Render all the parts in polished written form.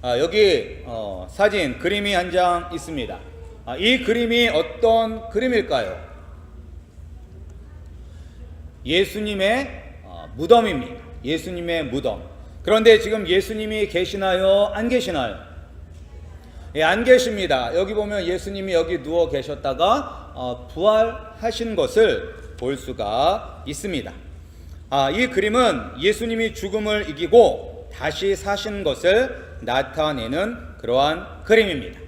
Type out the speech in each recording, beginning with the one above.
여기 사진, 그림이 한 장 있습니다. 이 그림이 어떤 그림일까요? 예수님의 무덤입니다. 예수님의 무덤. 그런데 지금 예수님이 계시나요? 안 계시나요? 예, 안 계십니다. 여기 보면 예수님이 여기 누워 계셨다가 부활하신 것을 볼 수가 있습니다. 이 그림은 예수님이 죽음을 이기고 다시 사신 것을 나타내는 그러한 그림입니다.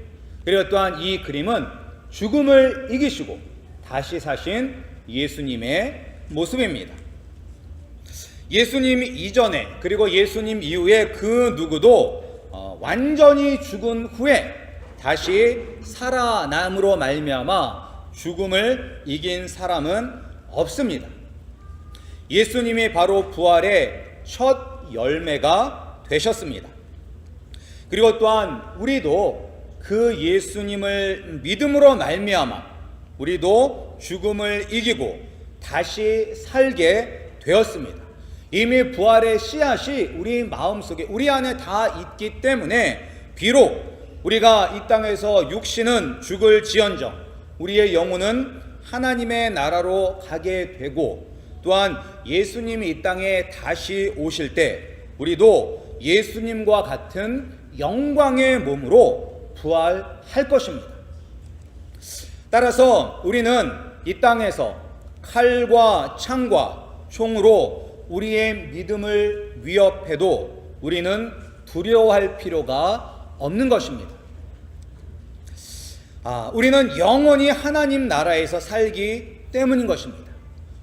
그리고 또한 이 그림은 죽음을 이기시고 다시 사신 예수님의 모습입니다. 예수님 이전에 그리고 예수님 이후에 그 누구도 완전히 죽은 후에 다시 살아남으로 말미암아 죽음을 이긴 사람은 없습니다. 예수님이 바로 부활의 첫 열매가 되셨습니다. 그리고 또한 우리도 그 예수님을 믿음으로 말미암아 우리도 죽음을 이기고 다시 살게 되었습니다. 이미 부활의 씨앗이 우리 마음속에 우리 안에 다 있기 때문에 비록 우리가 이 땅에서 육신은 죽을지언정 우리의 영혼은 하나님의 나라로 가게 되고 또한 예수님이 이 땅에 다시 오실 때 우리도 예수님과 같은 영광의 몸으로 부활할 것입니다. 따라서 우리는 이 땅에서 칼과 창과 총으로 우리의 믿음을 위협해도 우리는 두려워할 필요가 없는 것입니다. 우리는 영원히 하나님 나라에서 살기 때문인 것입니다.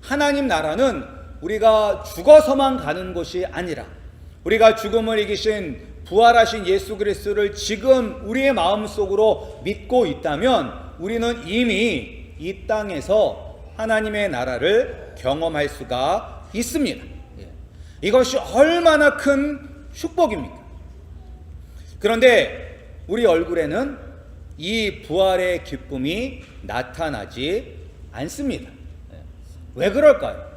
하나님 나라는 우리가 죽어서만 가는 것이 아니라 우리가 죽음을 이기신 부활하신 예수 그리스도를 지금 우리의 마음속으로 믿고 있다면 우리는 이미 이 땅에서 하나님의 나라를 경험할 수가 있습니다. 이것이 얼마나 큰 축복입니까? 그런데 우리 얼굴에는 이 부활의 기쁨이 나타나지 않습니다. 왜 그럴까요?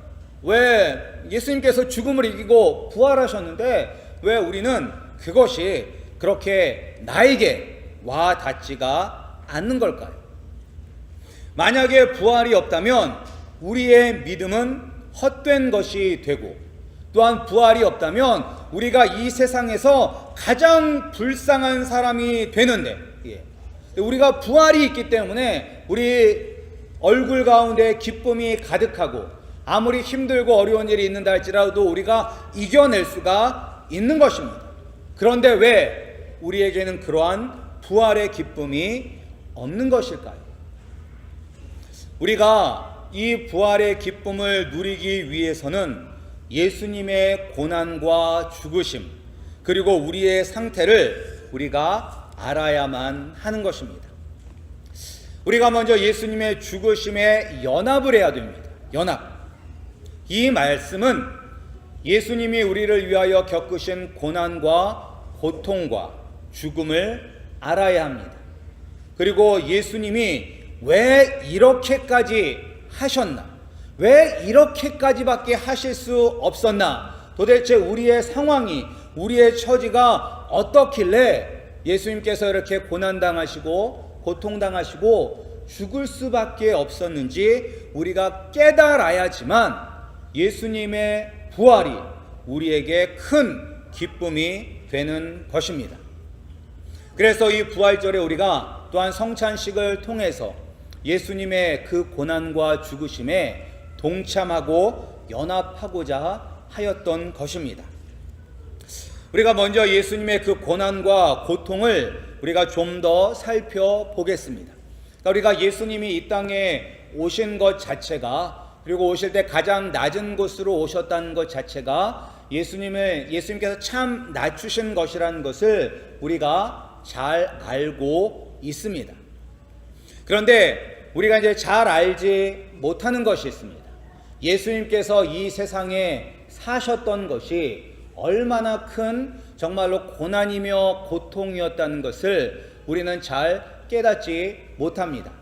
왜 예수님께서 죽음을 이기고 부활하셨는데 왜 우리는 그것이 그렇게 나에게 와 닿지가 않는 걸까요? 만약에 부활이 없다면 우리의 믿음은 헛된 것이 되고 또한 부활이 없다면 우리가 이 세상에서 가장 불쌍한 사람이 되는데 우리가 부활이 있기 때문에 우리 얼굴 가운데 기쁨이 가득하고 아무리 힘들고 어려운 일이 있는다 할지라도 우리가 이겨낼 수가 있는 것입니다. 그런데 왜 우리에게는 그러한 부활의 기쁨이 없는 것일까요? 우리가 이 부활의 기쁨을 누리기 위해서는 예수님의 고난과 죽으심 그리고 우리의 상태를 우리가 알아야만 하는 것입니다. 우리가 먼저 예수님의 죽으심에 연합을 해야 됩니다. 연합. 이 말씀은 예수님이 우리를 위하여 겪으신 고난과 고통과 죽음을 알아야 합니다. 그리고 예수님이 왜 이렇게까지 하셨나? 왜 이렇게까지밖에 하실 수 없었나? 도대체 우리의 상황이, 우리의 처지가 어떻길래 예수님께서 이렇게 고난당하시고 고통당하시고 죽을 수밖에 없었는지 우리가 깨달아야지만 예수님의 부활이 우리에게 큰 기쁨이 되는 것입니다. 그래서 이 부활절에 우리가 또한 성찬식을 통해서 예수님의 그 고난과 죽으심에 동참하고 연합하고자 하였던 것입니다. 우리가 먼저 예수님의 그 고난과 고통을 우리가 좀 더 살펴보겠습니다. 그러니까 우리가 예수님이 이 땅에 오신 것 자체가 그리고 오실 때 가장 낮은 곳으로 오셨다는 것 자체가 예수님께서 참 낮추신 것이라는 것을 우리가 잘 알고 있습니다. 그런데 우리가 이제 잘 알지 못하는 것이 있습니다. 예수님께서 이 세상에 사셨던 것이 얼마나 큰 정말로 고난이며 고통이었다는 것을 우리는 잘 깨닫지 못합니다.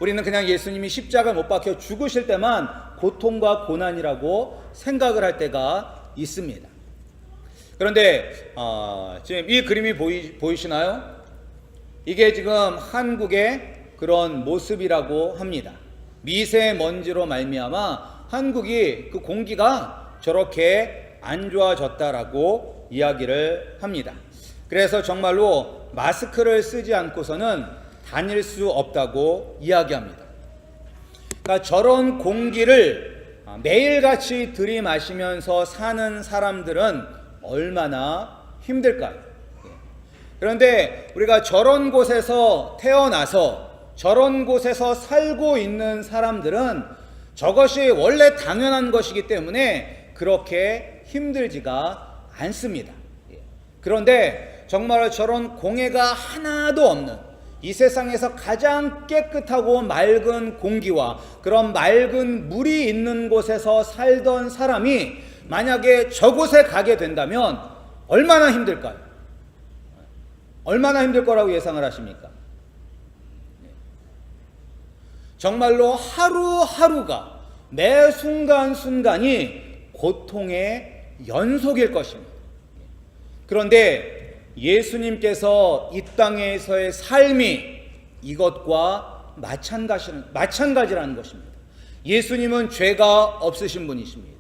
우리는 그냥 예수님이 십자가에 못 박혀 죽으실 때만 고통과 고난이라고 생각을 할 때가 있습니다. 그런데 지금 이 그림이 보이시나요? 이게 지금 한국의 그런 모습이라고 합니다. 미세먼지로 말미암아 한국이 그 공기가 저렇게 안 좋아졌다라고 이야기를 합니다. 그래서 정말로 마스크를 쓰지 않고서는 다닐 수 없다고 이야기합니다. 그러니까 저런 공기를 매일같이 들이마시면서 사는 사람들은 얼마나 힘들까요? 그런데 우리가 저런 곳에서 태어나서 저런 곳에서 살고 있는 사람들은 저것이 원래 당연한 것이기 때문에 그렇게 힘들지가 않습니다. 그런데 정말 저런 공해가 하나도 없는 이 세상에서 가장 깨끗하고 맑은 공기와 그런 맑은 물이 있는 곳에서 살던 사람이 만약에 저곳에 가게 된다면 얼마나 힘들까요? 얼마나 힘들 거라고 예상을 하십니까? 정말로 하루하루가 매 순간순간이 고통의 연속일 것입니다. 그런데 예수님께서 이 땅에서의 삶이 이것과 마찬가지라는 것입니다. 예수님은 죄가 없으신 분이십니다.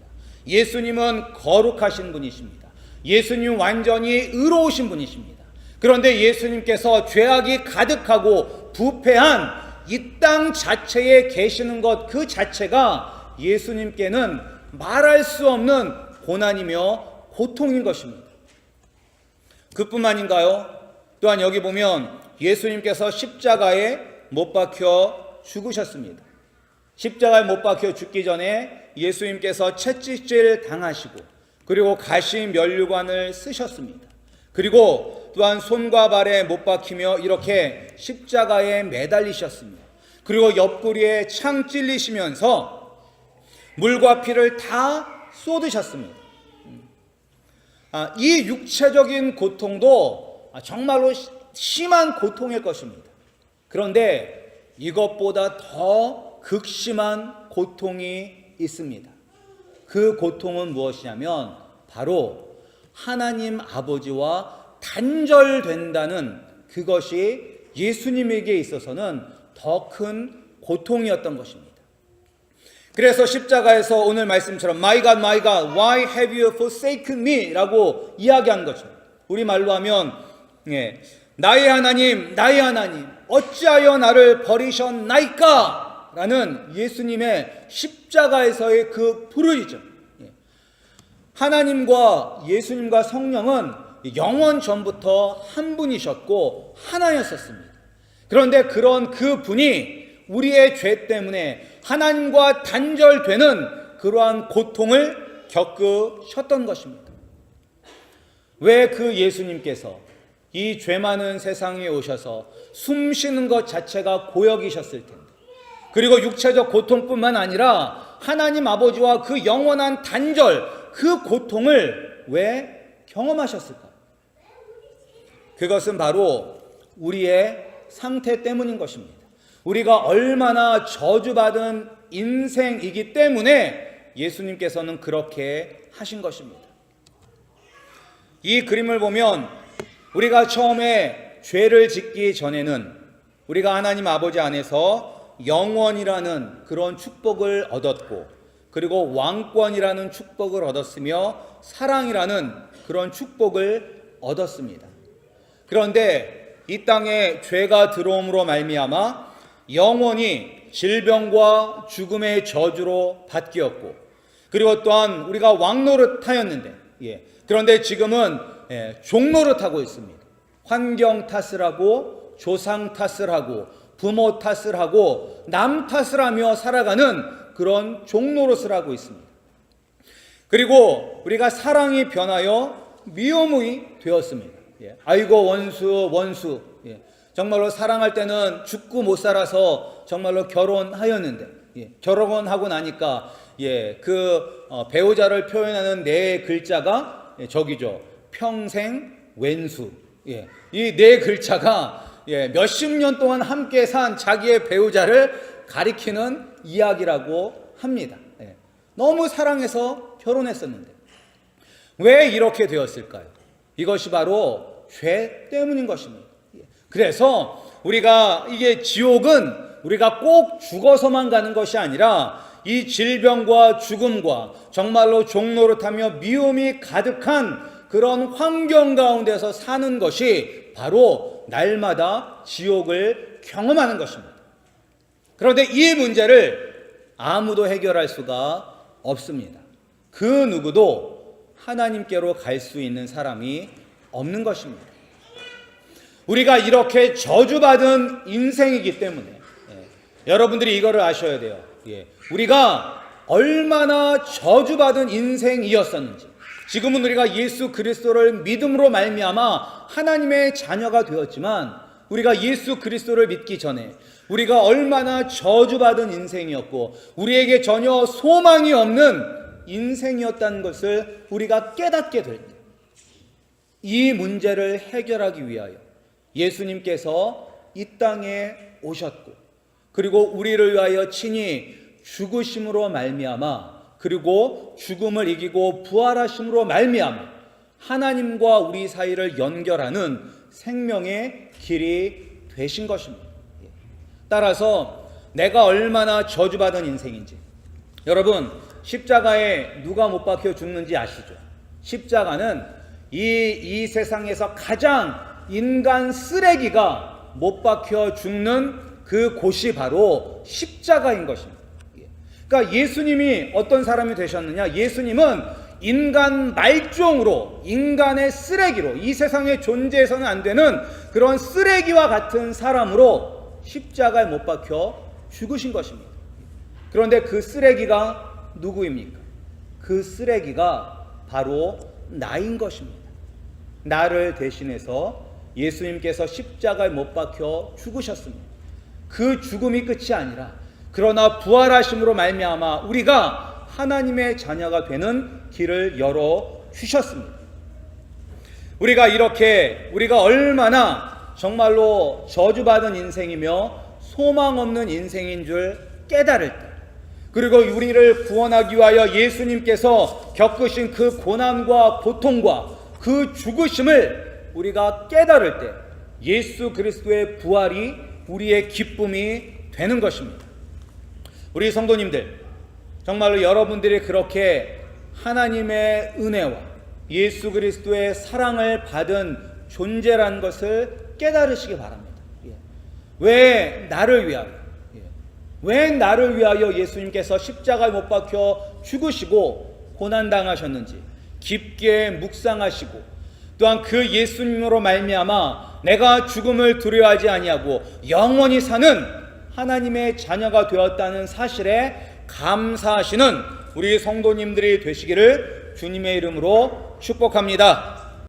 예수님은 거룩하신 분이십니다. 예수님은 완전히 의로우신 분이십니다. 그런데 예수님께서 죄악이 가득하고 부패한 이 땅 자체에 계시는 것 그 자체가 예수님께는 말할 수 없는 고난이며 고통인 것입니다. 그뿐만인가요? 또한 여기 보면 예수님께서 십자가에 못 박혀 죽으셨습니다. 십자가에 못 박혀 죽기 전에 예수님께서 채찍질 당하시고 그리고 가시 면류관을 쓰셨습니다. 그리고 또한 손과 발에 못 박히며 이렇게 십자가에 매달리셨습니다. 그리고 옆구리에 창 찔리시면서 물과 피를 다 쏟으셨습니다. 이 육체적인 고통도 정말로 심한 고통일 것입니다. 그런데 이것보다 더 극심한 고통이 있습니다. 그 고통은 무엇이냐면 바로 하나님 아버지와 단절된다는 그것이 예수님에게 있어서는 더 큰 고통이었던 것입니다. 그래서 십자가에서 오늘 말씀처럼 My God, my God, why have you forsaken me? 라고 이야기한 것입니다. 우리말로 하면 나의 하나님, 나의 하나님, 어찌하여 나를 버리셨나이까? 라는 예수님의 십자가에서의 그 부르짖음. 하나님과 예수님과 성령은 영원 전부터 한 분이셨고 하나였었습니다. 그런데 그런 그 분이 우리의 죄 때문에 하나님과 단절되는 그러한 고통을 겪으셨던 것입니다. 왜 그 예수님께서 이 죄 많은 세상에 오셔서 숨 쉬는 것 자체가 고역이셨을 텐데, 그리고 육체적 고통뿐만 아니라 하나님 아버지와 그 영원한 단절, 그 고통을 왜 경험하셨을까요? 그것은 바로 우리의 상태 때문인 것입니다. 우리가 얼마나 저주받은 인생이기 때문에 예수님께서는 그렇게 하신 것입니다. 이 그림을 보면 우리가 처음에 죄를 짓기 전에는 우리가 하나님 아버지 안에서 영원이라는 그런 축복을 얻었고, 그리고 왕권이라는 축복을 얻었으며 사랑이라는 그런 축복을 얻었습니다. 그런데 이 땅에 죄가 들어옴으로 말미암아 영원히 질병과 죽음의 저주로 바뀌었고, 그리고 또한 우리가 왕노릇하였는데, 그런데 지금은 종노릇하고 있습니다. 환경 탓을 하고 조상 탓을 하고 부모 탓을 하고 남 탓을 하며 살아가는 그런 종노릇을 하고 있습니다. 그리고 우리가 사랑이 변하여 미움이 되었습니다. 아이고 원수. 정말로 사랑할 때는 죽고 못 살아서 정말로 결혼하였는데, 결혼하고 나니까 배우자를 표현하는 네 글자가 저기죠. 평생 왼수. 이 네 글자가 몇십 년 동안 함께 산 자기의 배우자를 가리키는 이야기라고 합니다. 너무 사랑해서 결혼했었는데 왜 이렇게 되었을까요? 이것이 바로 죄 때문인 것입니다. 그래서 우리가 이게 지옥은 우리가 꼭 죽어서만 가는 것이 아니라 이 질병과 죽음과 정말로 종노릇하며 미움이 가득한 그런 환경 가운데서 사는 것이 바로 날마다 지옥을 경험하는 것입니다. 그런데 이 문제를 아무도 해결할 수가 없습니다. 그 누구도 하나님께로 갈 수 있는 사람이 없는 것입니다. 우리가 이렇게 저주받은 인생이기 때문에 여러분들이 이거를 아셔야 돼요. 우리가 얼마나 저주받은 인생이었었는지, 지금은 우리가 예수 그리스도를 믿음으로 말미암아 하나님의 자녀가 되었지만 우리가 예수 그리스도를 믿기 전에 우리가 얼마나 저주받은 인생이었고 우리에게 전혀 소망이 없는 인생이었다는 것을 우리가 깨닫게 될 때, 이 문제를 해결하기 위하여 예수님께서 이 땅에 오셨고 그리고 우리를 위하여 친히 죽으심으로 말미암아 그리고 죽음을 이기고 부활하심으로 말미암아 하나님과 우리 사이를 연결하는 생명의 길이 되신 것입니다. 따라서 내가 얼마나 저주받은 인생인지, 여러분 십자가에 누가 못 박혀 죽는지 아시죠? 십자가는 이 세상에서 가장 인간 쓰레기가 못 박혀 죽는 그 곳이 바로 십자가인 것입니다. 그러니까 예수님이 어떤 사람이 되셨느냐? 예수님은 인간 말종으로, 인간의 쓰레기로, 이 세상에 존재해서는 안 되는 그런 쓰레기와 같은 사람으로 십자가에 못 박혀 죽으신 것입니다. 그런데 그 쓰레기가 누구입니까? 그 쓰레기가 바로 나인 것입니다. 나를 대신해서 예수님께서 십자가에 못 박혀 죽으셨습니다. 그 죽음이 끝이 아니라 그러나 부활하심으로 말미암아 우리가 하나님의 자녀가 되는 길을 열어 주셨습니다. 우리가 얼마나 정말로 저주받은 인생이며 소망 없는 인생인 줄 깨달을 때, 그리고 우리를 구원하기 위하여 예수님께서 겪으신 그 고난과 고통과 그 죽으심을 우리가 깨달을 때 예수 그리스도의 부활이 우리의 기쁨이 되는 것입니다. 우리 성도님들, 정말로 여러분들이 그렇게 하나님의 은혜와 예수 그리스도의 사랑을 받은 존재라는 것을 깨달으시기 바랍니다. 왜 나를 위하여 예수님께서 십자가에 못 박혀 죽으시고 고난당하셨는지 깊게 묵상하시고, 또한 그 예수님으로 말미암아 내가 죽음을 두려워하지 아니하고 영원히 사는 하나님의 자녀가 되었다는 사실에 감사하시는 우리 성도님들이 되시기를 주님의 이름으로 축복합니다.